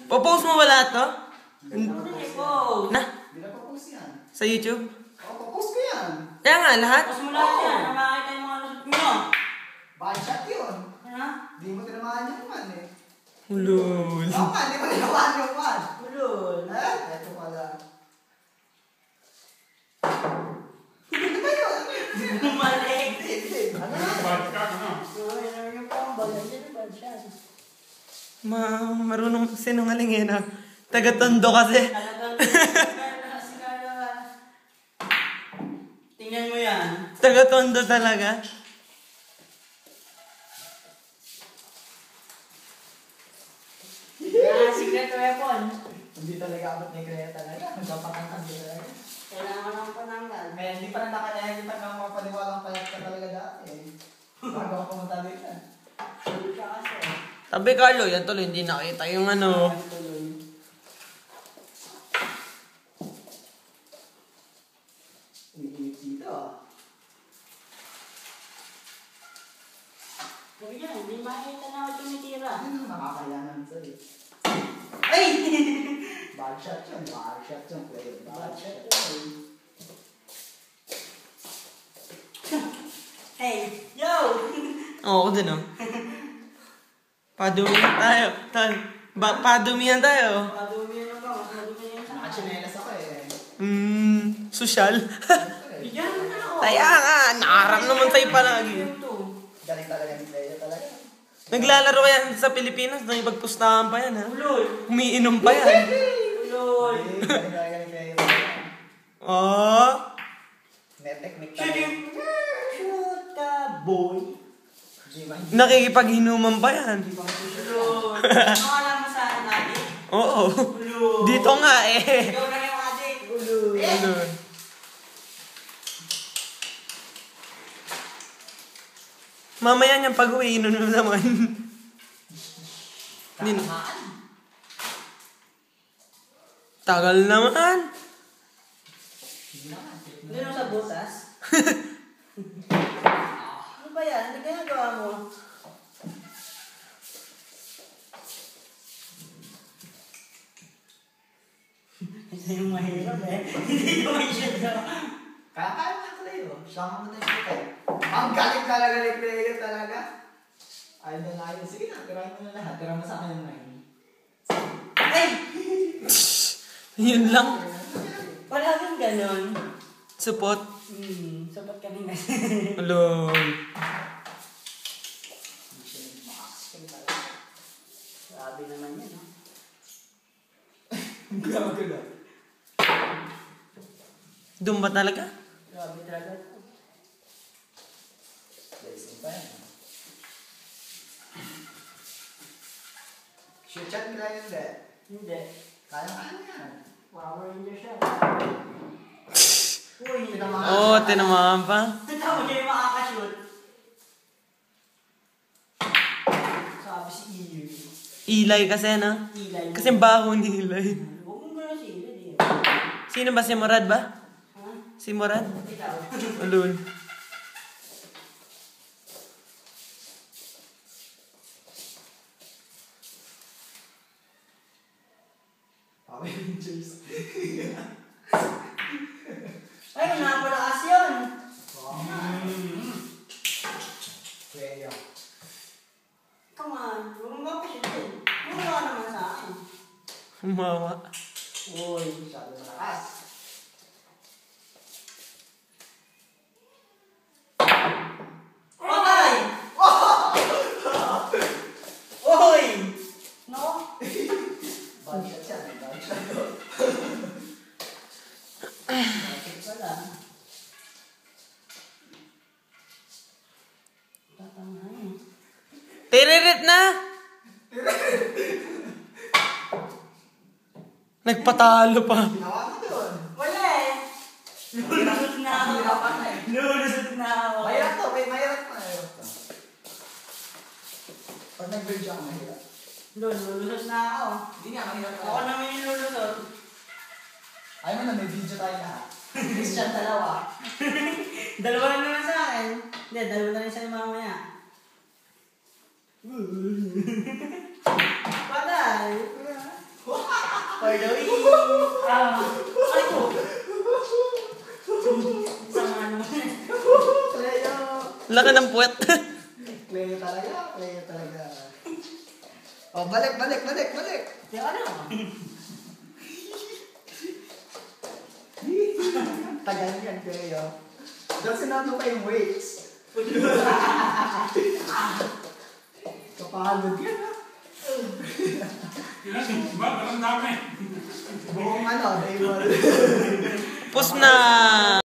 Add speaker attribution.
Speaker 1: Popost mo ba lahat to?
Speaker 2: Hindi po.
Speaker 1: Na?
Speaker 3: Hindi na pa-post yan.
Speaker 1: Sa YouTube?
Speaker 3: Oo, pa-post ko yan.
Speaker 1: Kaya nga, lahat?
Speaker 2: Post mo lahat yan. Na makakita yung mga lusot mo.
Speaker 3: Bad shot yun.
Speaker 2: Ano?
Speaker 3: Di mo tinamaan yung man eh.
Speaker 1: Ulul.
Speaker 3: Oo man, di mo tinamaan yung man.
Speaker 2: Ulol.
Speaker 3: Eto pala. Hindi ba yun?
Speaker 2: Bumalik.
Speaker 3: Ano na?
Speaker 4: Bad ka na.
Speaker 2: Ano yung pambal? Nandiyan yung bad shot.
Speaker 1: Marunong sinungaling eh na. Taga-tondo kasi.
Speaker 2: Talagang tingnan mo yan.
Speaker 1: Taga-tondo talaga.
Speaker 2: Secret weapon.
Speaker 3: Hindi talaga abot ni Greya talaga. Magpapakantang din talaga.
Speaker 2: Kailangan ng pananggal.
Speaker 3: Kaya hindi pa rin hindi pa rin mapapaniwalang payat ka talaga dati eh. Bago ako pumunta dito.
Speaker 2: Sabi ka kasi.
Speaker 1: Sabi Carlo, yan tuloy, hindi nakita yung ano.
Speaker 3: Umiinit dito ah.
Speaker 2: Sabi niya, hindi makita na ako tumitira.
Speaker 3: Ano nakakayanan sa'yo?
Speaker 2: Ay!
Speaker 3: Bad shot yun. Bad shot yun. Player. Bad shot yun.
Speaker 2: Hey, yo!
Speaker 1: Oo, ako din oh. Padumihan tayo. Padumihan tayo.
Speaker 2: Padumihan ako. Padumihan sa
Speaker 3: Nakachinelas ako eh.
Speaker 1: Social.
Speaker 2: bigyan mo na ako.
Speaker 1: Kaya nga, nakaram naman sa'yo palagi.
Speaker 3: Galing talaga ni Greya talaga.
Speaker 1: Naglalaro yan sa Pilipinas, nang ipagpustahan pa yan ha.
Speaker 2: Ulol.
Speaker 1: Umiinom pa yan.
Speaker 2: Ulol.
Speaker 3: Galing talaga ni Greya talaga.
Speaker 1: Oh.
Speaker 3: Net-technique talaga.
Speaker 2: Shoot boy.
Speaker 1: Nakikipaghinuman pa yan.
Speaker 2: Ulol. Ano alam mo sa akin, adik?
Speaker 1: Oo.
Speaker 2: Ulol.
Speaker 1: Dito nga eh.
Speaker 2: Ikaw na yung adik. Ulol.
Speaker 1: Ulul. Mamaya niyang pag-uwi, inunom naman.
Speaker 3: Tamaan.
Speaker 1: Tagal naman.
Speaker 2: Hindi mo sa butas? Ano ba yan? Ano ginagawa mo? Ito yung mahirap eh. Hindi naman siya.
Speaker 3: Kaya na Cleo. Sama mo na yung kita. Ang galing talaga ni Cleo talaga. Ayun na lang. Sige na, tirahin mo na lahat. Tira mo sa akin yung 9.
Speaker 2: Ay!
Speaker 1: Yun lang.
Speaker 2: Palaging ganon.
Speaker 1: Support.
Speaker 2: Sabat ka rin kasi.
Speaker 1: Ulul.
Speaker 2: Grabe naman yan, no?
Speaker 3: Grabe na.
Speaker 1: Doon ba talaga?
Speaker 2: Grabe talaga.
Speaker 3: Blessing pa yan. Shoot shot nila yun de.
Speaker 2: Hindi.
Speaker 3: Kaya yan.
Speaker 2: Power Ranger siya. Uy,
Speaker 3: Tinamaan.
Speaker 1: Oo, tinamaan pa.
Speaker 2: tama niya yung makakashoot. Sabi si Iyo.
Speaker 1: Ilay kasi na.
Speaker 2: Ilay mo.
Speaker 1: Kasi baho ni Ilay.
Speaker 2: Huwag mo gano'n si Ilay eh.
Speaker 1: Sino ba? Si Morad ba?
Speaker 2: Ha?
Speaker 1: Si Morad?
Speaker 2: Ikaw.
Speaker 1: Ulul.
Speaker 3: Power Rangers.
Speaker 2: Ay, napalakas yun.
Speaker 3: Cleo.
Speaker 2: Come on. Huwag mo makashoot din. Huwag naman sa akin.
Speaker 1: Humawa.
Speaker 2: Uy.
Speaker 3: Masyado malakas.
Speaker 2: Patay! Uy! No?
Speaker 3: Bad shot yan. Bad shot.
Speaker 2: Bakit pala? Tatangahin.
Speaker 1: Tiririt na! Nagpatalo pa.
Speaker 3: Ginawa mo doon.
Speaker 2: Wala eh. Lulusot na ako.
Speaker 3: Hirapan na eh.
Speaker 2: Lulusot na ako.
Speaker 3: Mahirap to. Mahirap na. Pag nag-bridge ako, mahirap.
Speaker 2: Lulusot na ako.
Speaker 3: Hindi nga, mahirap na.
Speaker 2: Ako naman yung lulusot.
Speaker 3: Ayaw mo na, may video tayo lahat.
Speaker 2: Christian dalawa. Dalawa na naman sa akin. Hindi, dalawa na rin sa'yo mamaya. Patay. the win. Ay ko. Sama ano.
Speaker 3: Cleo.
Speaker 1: Laki ng puwet.
Speaker 3: Cleo talaga. Oh, balik.
Speaker 2: Yung ano?
Speaker 3: Tagal yan, Cleo. Doon sinama pa yung weights. Kapagod yan, ha?
Speaker 4: Ang dami.
Speaker 3: Buong ano, table.
Speaker 1: Pus na!